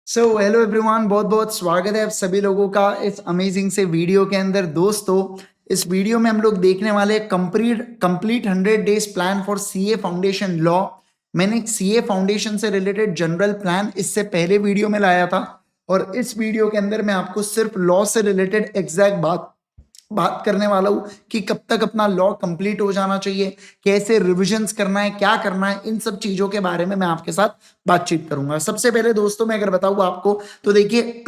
Hello everyone, बहुत बहुत स्वागत है आप सभी लोगों का इस अमेजिंग से वीडियो के अंदर। दोस्तों, इस वीडियो में हम लोग देखने वाले complete 100 days plan for CA foundation law. मैंने सीए फाउंडेशन से रिलेटेड जनरल प्लान इससे पहले वीडियो में लाया था, और इस वीडियो के अंदर मैं आपको सिर्फ लॉ से रिलेटेड एग्जैक्ट बात बात करने वाला हूं कि कब तक अपना लॉ कंप्लीट हो जाना चाहिए, कैसे रिविजन्स करना है, क्या करना है, इन सब चीजों के बारे में मैं आपके साथ बातचीत करूंगा। सबसे पहले दोस्तों, मैं अगर बताऊं आपको तो देखिए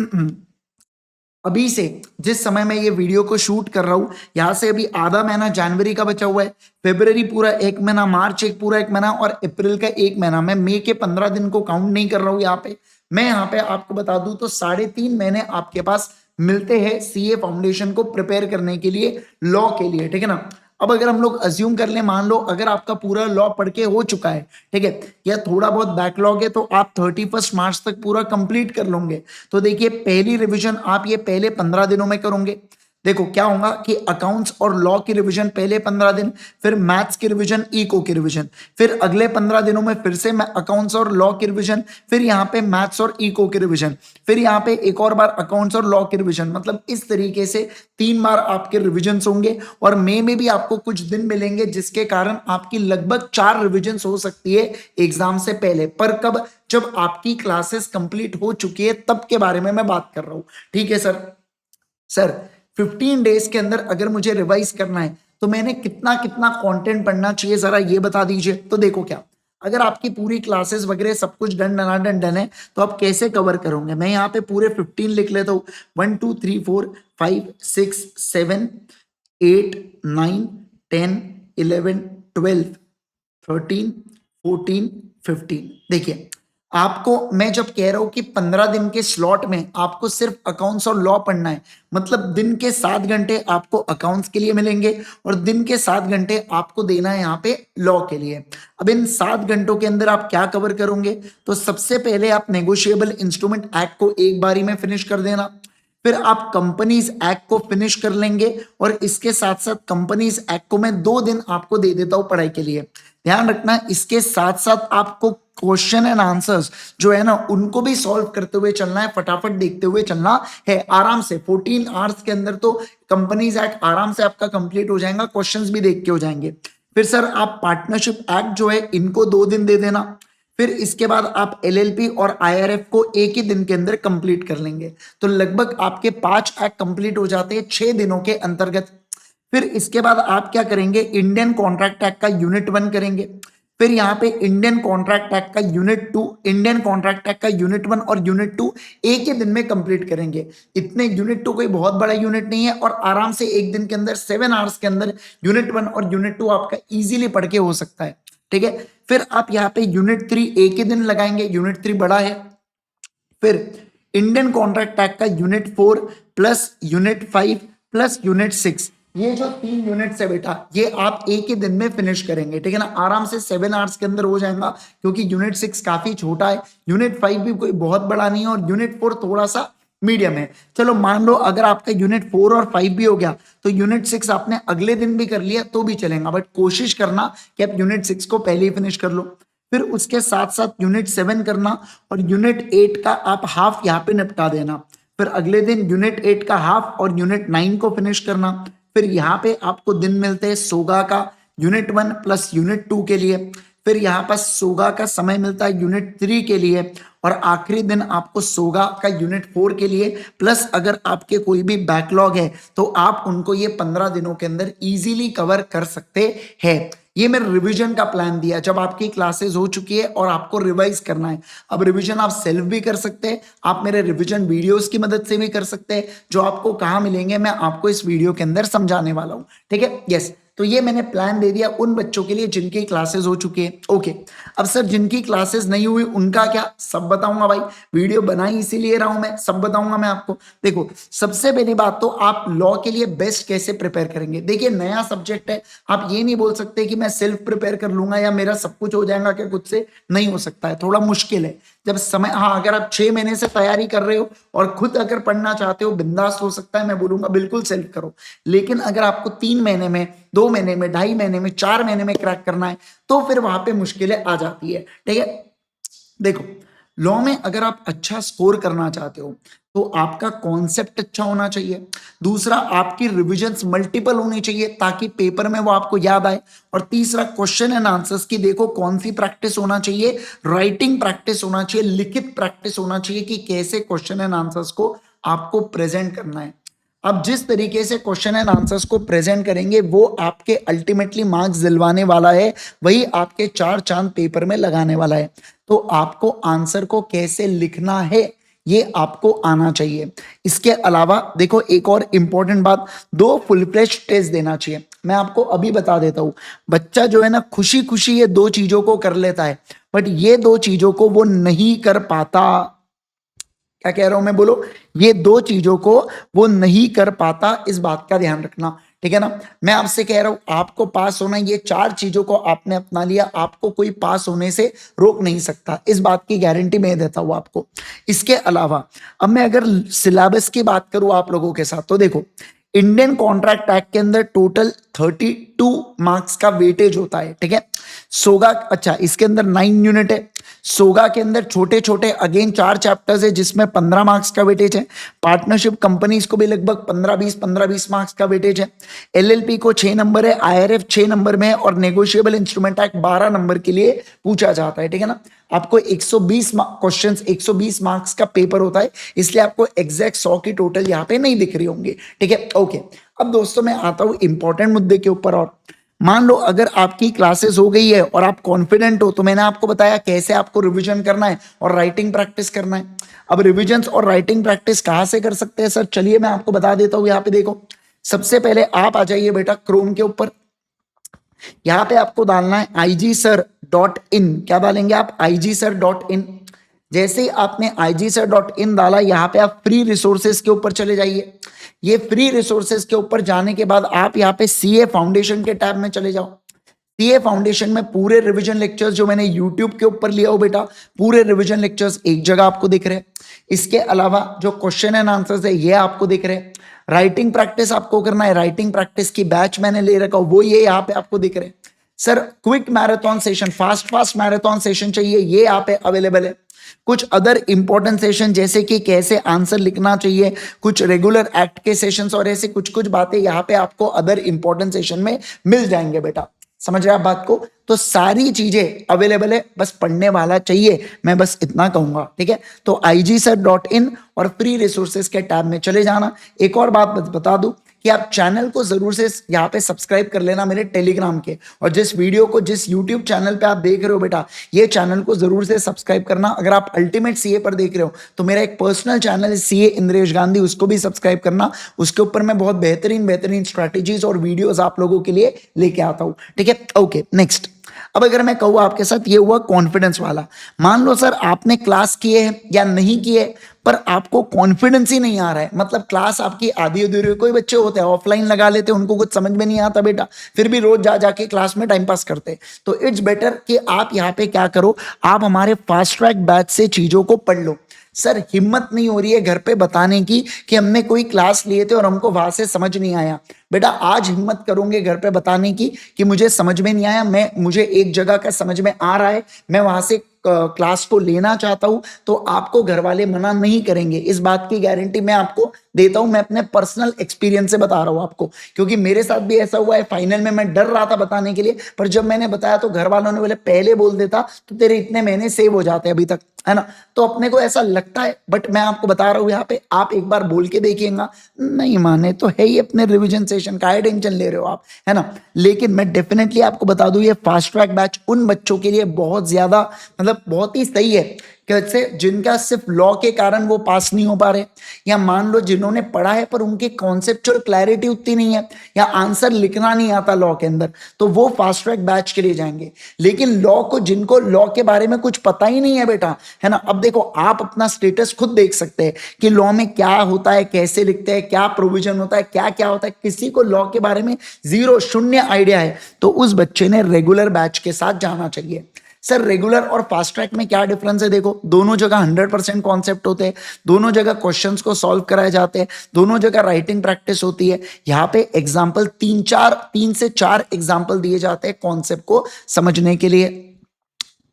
अभी से जिस समय मैं ये वीडियो को शूट कर रहा हूं, यहां से अभी आधा महीना जनवरी का बचा हुआ है, फेब्रवरी पूरा एक महीना, मार्च एक पूरा एक महीना और अप्रैल का एक महीना। मैं मई के 15 दिन को काउंट नहीं कर रहा हूं यहाँ पे। मैं यहाँ पे आपको बता दूं तो 3.5 महीने आपके पास मिलते हैं सीए फाउंडेशन को प्रिपेयर करने के लिए, लॉ के लिए, ठीक है ना। अब अगर हम लोग अज्यूम कर ले, मान लो अगर आपका पूरा लॉ पढ़ के हो चुका है, ठीक है, या थोड़ा बहुत बैकलॉग है, तो आप 31 मार्च तक पूरा कंप्लीट कर लोगे। तो देखिए, पहली रिवीजन आप ये पहले 15 दिनों में करोगे। देखो क्या होगा कि अकाउंट्स और लॉ की रिवीजन पहले 15 दिन, फिर मैथ्स की रिवीजन, इको की रिवीजन, फिर अगले 15 दिनों में फिर से अकाउंट्स और लॉ की रिवीजन, फिर यहाँ पे मैथ्स और इको की रिवीजन, फिर यहाँ पे एक और बार अकाउंट्स और लॉ की रिवीजन। मतलब इस तरीके से 3 बार आपके रिवीजन होंगे, और मई में भी आपको कुछ दिन मिलेंगे जिसके कारण आपकी लगभग 4 रिवीजन हो सकती है एग्जाम से पहले। पर कब? जब आपकी क्लासेस कंप्लीट हो चुकी है तब के बारे में मैं बात कर रहा हूं। ठीक है सर। सर, 15 डेज के अंदर अगर मुझे रिवाइज करना है तो मैंने कितना कितना कंटेंट पढ़ना चाहिए, जरा ये बता दीजिए। तो देखो क्या, अगर आपकी पूरी क्लासेस वगैरह सब कुछ डन है तो आप कैसे कवर करोगे? मैं यहाँ पे पूरे 15 लिख लेता हूँ। 1 2 3 4 5 6 7 8 9 10 11 12 13 14 15। देखिए, आपको मैं जब कह रहा हूं कि 15 दिन के स्लॉट में आपको सिर्फ अकाउंट्स और लॉ पढ़ना है, मतलब दिन के 7 घंटे आपको अकाउंट्स के लिए मिलेंगे और दिन के 7 घंटे आपको देना है यहाँ पे लॉ के लिए। अब इन 7 घंटों के अंदर आप क्या कवर करोगे? तो सबसे पहले आप नेगोशिएबल इंस्ट्रूमेंट एक्ट को एक बारी में फिनिश कर देना, फिर आप कंपनीज एक्ट को फिनिश कर लेंगे, और इसके साथ साथ कंपनीज एक्ट को मैं 2 दिन आपको दे देता हूं पढ़ाई के लिए। ध्यान रखना, इसके साथ साथ आपको क्वेश्चन एंड आंसर्स जो है ना उनको भी सॉल्व करते हुए चलना है, फटाफट देखते हुए चलना है आराम से। 14 आवर्स के अंदर तो कंपनीज एक्ट आराम से आपका कंप्लीट हो जाएगा, क्वेश्चंस भी देख के हो जाएंगे। फिर सर, आप पार्टनरशिप एक्ट जो है इनको 2 दिन दे देना, फिर इसके बाद आप एलएलपी और आईआरएफ को एक ही दिन के अंदर कंप्लीट कर लेंगे। तो लगभग आपके 5 एक्ट कंप्लीट हो जाते हैं 6 दिनों के अंतर्गत। फिर इसके बाद आप क्या करेंगे? इंडियन कॉन्ट्रैक्ट एक्ट का यूनिट 1 करेंगे, फिर यहाँ पे इंडियन कॉन्ट्रैक्ट एक्ट का यूनिट 2, इंडियन कॉन्ट्रैक्ट एक्ट का यूनिट 1 और यूनिट 2 एक ही दिन में कंप्लीट करेंगे। इतने यूनिट 2 कोई बहुत बड़ा यूनिट नहीं है, और आराम से एक दिन के अंदर 7 आवर्स के अंदर यूनिट 1 और यूनिट 2 आपका इजीली पढ़ के हो सकता है। ठीक है। फिर आप यहाँ पे यूनिट 3 एक ही दिन लगाएंगे, यूनिट 3 बड़ा है। फिर इंडियन कॉन्ट्रैक्ट एक्ट का unit 4 plus unit 5 plus unit 6, ये जो 3 यूनिट्स है बेटा, ये आप एक ही दिन में फिनिश करेंगे। ठीक है ना, आराम से 7 आवर्स के अंदर हो जाएगा, क्योंकि यूनिट 6 काफी छोटा है, यूनिट 5 भी कोई बहुत बड़ा नहीं है, और यूनिट 4 थोड़ा सा मीडियम है। चलो मान लो अगर आपका यूनिट 4 और 5 भी हो गया तो यूनिट 6 आपने अगले दिन भी कर लिया तो भी चलेगा, बट कोशिश करना कि आप यूनिट 6 को पहले ही फिनिश कर लो। फिर उसके साथ साथ यूनिट 7 करना, और यूनिट 8 का आप हाफ यहाँ पे निपटा देना। फिर अगले दिन यूनिट 8 का हाफ और यूनिट 9 को फिनिश करना। फिर यहाँ पे आपको दिन मिलते हैं सोगा का यूनिट 1 प्लस यूनिट 2 के लिए। फिर यहाँ पर सोगा का समय मिलता है यूनिट 3 के लिए, और आखिरी दिन आपको सोगा का यूनिट 4 के लिए। प्लस अगर आपके कोई भी बैकलॉग है तो आप उनको ये 15 दिनों के अंदर इजीली कवर कर सकते हैं। ये मेरे रिवीजन का प्लान दिया जब आपकी क्लासेस हो चुकी है और आपको रिवाइज करना है। अब रिवीजन आप सेल्फ भी कर सकते हैं, आप मेरे रिवीजन वीडियोस की मदद से भी कर सकते हैं, जो आपको कहाँ मिलेंगे मैं आपको इस वीडियो के अंदर समझाने वाला हूँ। ठीक है, यस। तो ये मैंने प्लान दे दिया उन बच्चों के लिए जिनकी क्लासेस हो चुकी है। ओके, अब सर जिनकी क्लासेस नहीं हुई उनका क्या? सब बताऊंगा भाई, वीडियो बनाई इसीलिए रहा हूं मैं, सब बताऊंगा मैं आपको। देखो, सबसे पहली बात तो आप लॉ के लिए बेस्ट कैसे प्रिपेयर करेंगे। देखिए, नया सब्जेक्ट है, आप ये नहीं बोल सकते कि मैं सेल्फ प्रिपेयर कर लूंगा या मेरा सब कुछ हो जाएगा, क्या खुद से नहीं हो सकता है, थोड़ा मुश्किल है। जब समय, हाँ, अगर आप 6 महीने से तैयारी कर रहे हो और खुद अगर पढ़ना चाहते हो, बिंदास हो सकता है, मैं बोलूंगा बिल्कुल सेल्फ करो। लेकिन अगर आपको 3 महीने में, 2 महीने में, 2.5 महीने में, 4 महीने में क्रैक करना है तो फिर वहां पे मुश्किलें आ जाती है। ठीक है, देखो, लॉ में अगर आप अच्छा स्कोर करना चाहते हो तो आपका कॉन्सेप्ट अच्छा होना चाहिए। दूसरा, आपकी रिविजन्स मल्टीपल होनी चाहिए ताकि पेपर में वो आपको याद आए। और तीसरा, क्वेश्चन एंड आंसर्स की देखो कौन सी प्रैक्टिस होना चाहिए, राइटिंग प्रैक्टिस होना चाहिए, लिखित प्रैक्टिस होना चाहिए कि कैसे क्वेश्चन एंड आंसर्स को आपको प्रेजेंट करना है। अब जिस तरीके से क्वेश्चन एंड आंसर्स को प्रेजेंट करेंगे वो आपके अल्टीमेटली मार्क्स दिलवाने वाला है, वही आपके चार चांद पेपर में लगाने वाला है। तो आपको आंसर को कैसे लिखना है ये आपको आना चाहिए। इसके अलावा देखो एक और इंपॉर्टेंट बात, 2 फुल फ्लेश टेस्ट देना चाहिए। मैं आपको अभी बता देता हूं, बच्चा जो है ना खुशी खुशी ये 2 चीजों को कर लेता है, बट ये 2 चीजों को वो नहीं कर पाता। क्या कह रहा हूं मैं, बोलो। ये 2 चीजों को वो नहीं कर पाता, इस बात का ध्यान रखना, ठीक है ना। मैं आपसे कह रहा हूं आपको पास होना, ये 4 चीजों को आपने अपना लिया, आपको कोई पास होने से रोक नहीं सकता, इस बात की गारंटी मैं देता हूं आपको। इसके अलावा अब मैं अगर सिलेबस की बात करूं आप लोगों के साथ, तो देखो इंडियन कॉन्ट्रैक्ट एक्ट के अंदर टोटल 32 मार्क्स का वेटेज होता है, ठीक है। सोगा, अच्छा इसके अंदर 9 यूनिट है। सोगा के अंदर छोटे छोटे अगेन 4 चैप्टर्स है जिसमें 15 मार्क्स का वेटेज है। पार्टनरशिप कंपनीज को भी लगभग 15-20 मार्क्स का वेटेज है। एलएलपी को 6 नंबर है, आईआरएफ 6 नंबर में है, और नेगोशिएबल इंस्ट्रूमेंट एक्ट 12 नंबर के लिए पूछा जाता है, ठीक है ना। आपको 120 क्वेश्चंस, 120 मार्क्स का पेपर होता है, इसलिए आपको एग्जैक्ट 100 की टोटल यहाँ पे नहीं दिख रही होंगी, ठीक है। ओके, अब दोस्तों मैं आता हूँ इंपॉर्टेंट मुद्दे के ऊपर। और मान लो अगर आपकी क्लासेस हो गई है और आप कॉन्फिडेंट हो, तो मैंने आपको बताया कैसे आपको रिवीजन करना है और राइटिंग प्रैक्टिस करना है। अब रिवीजन और राइटिंग प्रैक्टिस कहां से कर सकते हैं सर, चलिए मैं आपको बता देता हूं। यहाँ पे देखो, सबसे पहले आप आ जाइए बेटा क्रोम के ऊपर। यहाँ पे आपको डालना है igsir.in। क्या डालेंगे आप, igsir.in। जैसे ही आपने igsir.in डाला, यहाँ पे आप फ्री रिसोर्सेज के ऊपर चले जाइए। ये फ्री रिसोर्सेज के ऊपर जाने के बाद आप यहाँ पे सीए फाउंडेशन के टैब में चले जाओ। सीए फाउंडेशन में पूरे रिवीजन लेक्चर्स जो मैंने यूट्यूब के ऊपर लिया हो बेटा, पूरे रिवीजन लेक्चर्स एक जगह आपको दिख रहे हैं। इसके अलावा जो क्वेश्चन एंड आंसर्स है ये आपको दिख रहे हैं। राइटिंग प्रैक्टिस आपको करना है, राइटिंग प्रैक्टिस की बैच मैंने ले रखा, वो ये यहाँ पे आपको दिख रहे हैं। Sir quick marathon session, fast marathon session चाहिए, ये यहाँ पे अवेलेबल है। कुछ अदर इंपॉर्टेंट सेशन जैसे कि कैसे आंसर लिखना चाहिए, कुछ रेगुलर एक्ट के सेशंस, और ऐसे कुछ कुछ बातें यहाँ पे आपको अदर इंपॉर्टेंट सेशन में मिल जाएंगे बेटा। समझ रहे आप बात को, तो सारी चीजें अवेलेबल है, बस पढ़ने वाला चाहिए, मैं बस इतना कहूंगा, ठीक है। तो igsir.in और फ्री रिसोर्सेज के टैब में चले जाना। एक और बात बता दूं कि आप चैनल को जरूर से यहाँ पे सब्सक्राइब कर लेना मेरे टेलीग्राम के, और जिस वीडियो को जिस यूट्यूब चैनल पे आप देख रहे हो बेटा, ये चैनल को जरूर से सब्सक्राइब करना। अगर आप अल्टीमेट सीए पर देख रहे हो तो मेरा एक पर्सनल चैनल है सीए इंद्रेश गांधी, उसको भी सब्सक्राइब करना। उसके ऊपर मैं बहुत बेहतरीन बेहतरीन स्ट्रैटेजीज और वीडियोज आप लोगों के लिए लेके आता हूँ, ठीक है। Okay, next. अब अगर मैं कहूँ आपके साथ, ये हुआ कॉन्फिडेंस वाला। मान लो सर आपने क्लास किए है या नहीं किए, पर आपको कॉन्फिडेंस ही नहीं आ रहा है, मतलब क्लास आपकी आधी अधूरी। कोई बच्चे होते हैं ऑफलाइन लगा लेते हैं, उनको कुछ समझ में नहीं आता बेटा, फिर भी रोज जा जाके क्लास में टाइम पास करते हैं। तो इट्स बेटर कि आप यहाँ पे क्या करो, आप हमारे फास्ट ट्रैक बैच से चीजों को पढ़ लो। सर हिम्मत नहीं हो रही है घर पे बताने की कि हमने कोई क्लास लिए थे और हमको वहां से समझ नहीं आया। बेटा आज हिम्मत करोगे घर पे बताने की कि मुझे समझ में नहीं आया, मुझे एक जगह का समझ में आ रहा है, मैं वहां से क्लास को लेना चाहता हूं, तो आपको घर वाले मना नहीं करेंगे, इस बात की गारंटी मैं आपको देता हूं। मैं अपने पर्सनल एक्सपीरियंस से बता रहा हूं आपको, क्योंकि मेरे साथ भी ऐसा हुआ है। फाइनल में मैं डर रहा था बताने के लिए, पर जब मैंने बताया तो घर वालों ने बोले पहले बोल देता तो तेरे इतने महीने सेव हो जाते अभी तक, है ना। तो अपने को ऐसा लगता है, बट मैं आपको बता रहा हूं यहाँ पे, आप एक बार बोल के देखिएगा, नहीं माने तो है ही अपने रिविजन सेशन का, टेंशन ले रहे हो आप, है ना। लेकिन मैं डेफिनेटली आपको बता दूं, ये फास्ट ट्रैक बैच उन बच्चों के लिए बहुत ज्यादा, मतलब बहुत ही सही है, कैसे जिनका सिर्फ लॉ के कारण वो पास नहीं हो पा रहे, या मान लो जिन्होंने पढ़ा है पर उनके कॉन्सेप्चुअल क्लैरिटी उतनी नहीं है, या आंसर लिखना नहीं आता लॉ के अंदर, तो वो फास्ट ट्रैक बैच के लिए जाएंगे। लेकिन लॉ को, जिनको लॉ के बारे में कुछ पता ही नहीं है बेटा, है ना, अब देखो आप अपना स्टेटस खुद देख सकते हैं कि लॉ में क्या होता है, कैसे लिखते हैं, क्या प्रोविजन होता है, क्या क्या होता है। किसी को लॉ के बारे में जीरो, शून्य आइडिया है, तो उस बच्चे ने रेगुलर बैच के साथ जाना चाहिए। सर रेगुलर और फास्ट ट्रैक में क्या डिफरेंस है, देखो दोनों जगह 100% कॉन्सेप्ट होते हैं, दोनों जगह क्वेश्चंस को सॉल्व कराए जाते हैं, दोनों जगह राइटिंग प्रैक्टिस होती है। यहाँ पे एग्जाम्पल 3 से 4 एग्जाम्पल दिए जाते हैं कॉन्सेप्ट को समझने के लिए।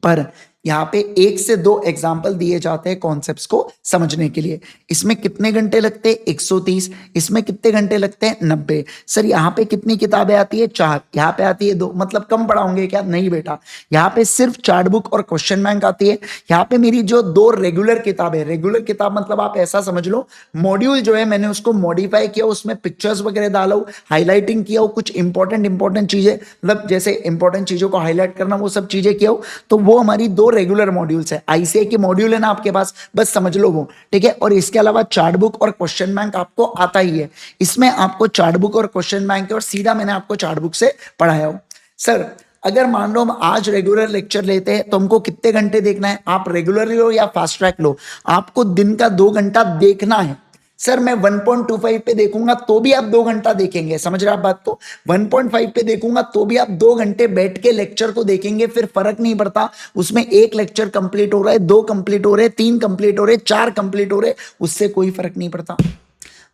पर यहाँ पे 1 से 2 एग्जाम्पल दिए जाते हैं कॉन्सेप्ट्स को समझने के लिए। इसमें कितने घंटे लगते हैं? 130। इसमें कितने घंटे लगते हैं? 90। सर यहाँ पे कितनी किताबें आती है? 4। यहाँ पे आती है 2, मतलब कम पढ़ाओगे क्या? नहीं बेटा, यहाँ पे सिर्फ चार्ट बुक और क्वेश्चन बैंक आती है। यहाँ पे मेरी जो 2 रेगुलर किताब है, रेगुलर किताब मतलब आप ऐसा समझ लो, मॉड्यूल जो है मैंने उसको मॉडिफाई किया, उसमें पिक्चर्स वगैरह डाला, हाईलाइटिंग किया, कुछ इंपॉर्टेंट चीजें, मतलब जैसे इंपॉर्टेंट चीजों को हाईलाइट करना, वो सब चीजें किया। तो वो हमारी 2 रेगुलर मॉड्यूल्स है। आईसीआई के मॉड्यूल है ना आपके पास, बस समझ लो वो, ठीक है। और इसके अलावा चार्ट बुक और क्वेश्चन बैंक आपको आता ही है। इसमें आपको चार्ट बुक और क्वेश्चन बैंक है, और सीधा मैंने आपको चार्ट बुक से पढ़ाया हो। सर अगर मान लो हम आज रेगुलर लेक्चर लेते हैं तो हमको कितने घंटे देखना है? आप रेगुलर लो या फास्ट ट्रैक लो, आपको दिन का 2 घंटा देखना है। सर मैं 1.25 पे देखूंगा तो भी आप 2 घंटा देखेंगे, समझ रहे आप बात को? 1.5 पे देखूंगा तो भी आप 2 घंटे बैठ के लेक्चर को देखेंगे, फिर फर्क नहीं पड़ता उसमें 1 लेक्चर कंप्लीट हो रहा है, 2 कंप्लीट हो रहे, 3 कंप्लीट हो रहे, 4 कंप्लीट हो रहे, उससे कोई फर्क नहीं पड़ता।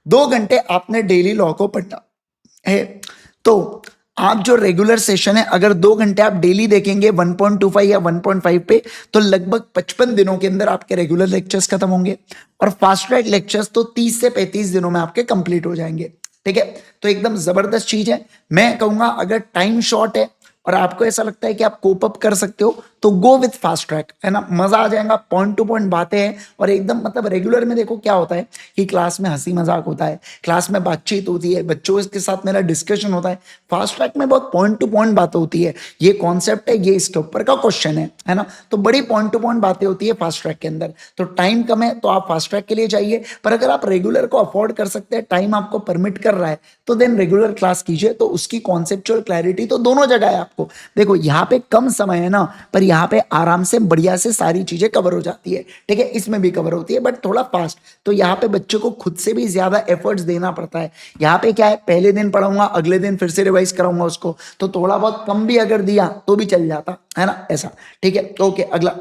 2 घंटे आपने डेली लॉ को पढ़ना है। तो आप जो रेगुलर सेशन है, अगर 2 घंटे आप डेली देखेंगे 1.25 या 1.5 पे, तो लगभग 55 दिनों के अंदर आपके रेगुलर लेक्चर्स खत्म होंगे, और फास्ट ट्रैक लेक्चर्स तो 30 से 35 दिनों में आपके कंप्लीट हो जाएंगे, ठीक है। तो एकदम जबरदस्त चीज है। मैं कहूंगा अगर टाइम शॉर्ट है और आपको ऐसा लगता है कि आप कोप अप कर सकते हो, तो गो विथ फास्ट ट्रैक, है ना, मजा आ जाएगा। पॉइंट टू पॉइंट बातें हैं, और एकदम मतलब रेगुलर में देखो क्या होता है कि क्लास में हंसी मजाक होता है, क्लास में बातचीत होती है, बच्चों के साथ मेरा डिस्कशन होता है। फास्ट ट्रैक में बहुत पॉइंट टू पॉइंट बातें होती है, ये कॉन्सेप्ट है, ये इसके ऊपर का क्वेश्चन है ना, तो बड़ी पॉइंट टू पॉइंट बातें होती है फास्ट ट्रैक के अंदर। तो टाइम कम है तो आप फास्ट ट्रैक के लिए जाइए, पर अगर आप रेगुलर को अफोर्ड कर सकते हैं, टाइम आपको परमिट कर रहा है, तो देन रेगुलर क्लास कीजिए। तो उसकी कॉन्सेप्चुअल क्लैरिटी तो दोनों जगह है आपको। देखो यहाँ पे कम समय है ना, पर यहाँ पे आराम से बढ़िया से सारी चीजें कवर हो जाती है, ठीक है। इसमें भी कवर होती है बट थोड़ा फास्ट, तो यहाँ पे बच्चों को खुद से भी ज्यादा एफर्ट्स देना पड़ता है। यहाँ पे क्या है, पहले दिन पढ़ाऊंगा, अगले दिन फिर से रिवाइज कराऊंगा उसको, तो थोड़ा बहुत कम भी अगर दिया तो भी चल जाता है ना, ऐसा, ठीक है। ओके, अगला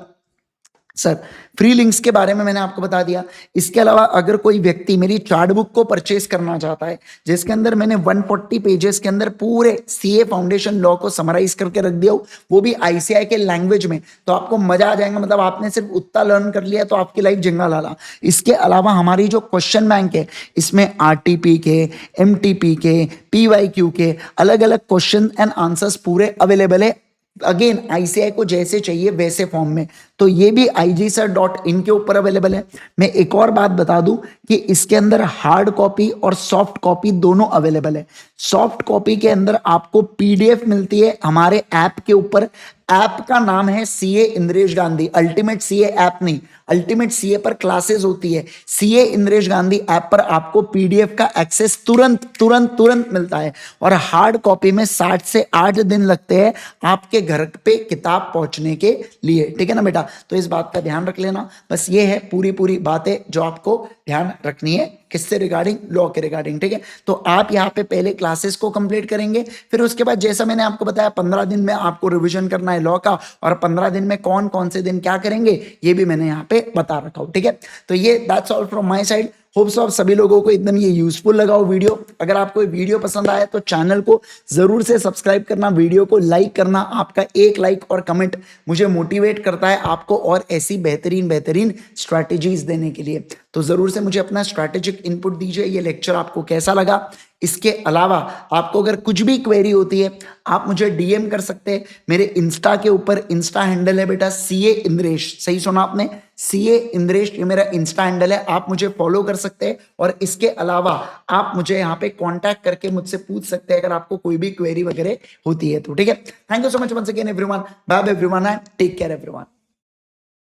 सर, फ्री लिंक्स के बारे में मैंने आपको बता दिया। इसके अलावा अगर कोई व्यक्ति मेरी चार्ट बुक को परचेस करना चाहता है, जिसके अंदर मैंने 140 पेजेस के अंदर पूरे सीए फाउंडेशन लॉ को समराइज करके रख दिया हो, वो भी आईसीआई के लैंग्वेज में, तो आपको मजा आ जाएगा। मतलब आपने सिर्फ उतना लर्न कर लिया तो आपकी लाइफ जंगा लाला। इसके अलावा हमारी जो क्वेश्चन बैंक है, इसमें आरटीपी के, एमटीपी के, पीवाईक्यू के अलग अलग क्वेश्चन एंड आंसर्स पूरे अवेलेबल है। अगेन आईसीआई को जैसे चाहिए वैसे फॉर्म में, तो ये भी IGSir.in के ऊपर अवेलेबल है। मैं एक और बात बता दूं कि इसके अंदर हार्ड कॉपी और सॉफ्ट कॉपी दोनों अवेलेबल है। सॉफ्ट कॉपी के अंदर आपको पीडीएफ मिलती है हमारे ऐप के ऊपर। ऐप का नाम है CA Indresh Gandhi, ultimate CA app नहीं, अल्टीमेट सीए पर क्लासेस होती है। सीए इंद्रेश गांधी ऐप पर आपको पीडीएफ का एक्सेस तुरंत तुरंत तुरंत मिलता है, और हार्ड कॉपी में 7 से 8 दिन लगते हैं आपके घर पे किताब पहुंचने के लिए, ठीक है ना बेटा। तो इस बात का ध्यान रख लेना। बस ये है पूरी बातें जो आपको ध्यान रखनी है, किससे रिगार्डिंग, लॉ के रिगार्डिंग, ठीक है। तो आप यहाँ पे पहले क्लासेस को कंप्लीट करेंगे, फिर उसके बाद जैसा मैंने आपको बताया 15 दिन में आपको रिवीजन करना है लॉ का, और 15 दिन में कौन कौन से दिन क्या करेंगे ये भी मैंने यहाँ पे बता रखा हूँ, ठीक है। तो ये that's all from my side. Hope so आप सभी लोगों को एकदम ये यूजफुल लगा हो वीडियो। अगर आपको वीडियो पसंद आया तो चैनल को जरूर से सब्सक्राइब करना, वीडियो को लाइक करना। आपका एक लाइक और कमेंट मुझे मोटिवेट करता है आपको और ऐसी बेहतरीन स्ट्रैटेजीज देने के लिए। तो जरूर से मुझे अपना स्ट्रैटेजिक इनपुट दीजिए, ये लेक्चर आपको कैसा लगा। इसके अलावा आपको अगर कुछ भी क्वेरी होती है आप मुझे डीएम कर सकते हैं मेरे इंस्टा के ऊपर। इंस्टा हैंडल है बेटा सीए इंद्रेश, सही सुना आपने, सीए इंद्रेश, ये मेरा इंस्टा हैंडल है। आप मुझे फॉलो कर सकते हैं, और इसके अलावा आप मुझे यहाँ पे कांटेक्ट करके मुझसे पूछ सकते हैं अगर आपको कोई भी क्वेरी वगैरह होती है तो, ठीक है। Thank you so much once again everyone, bye bye everyone, take care everyone.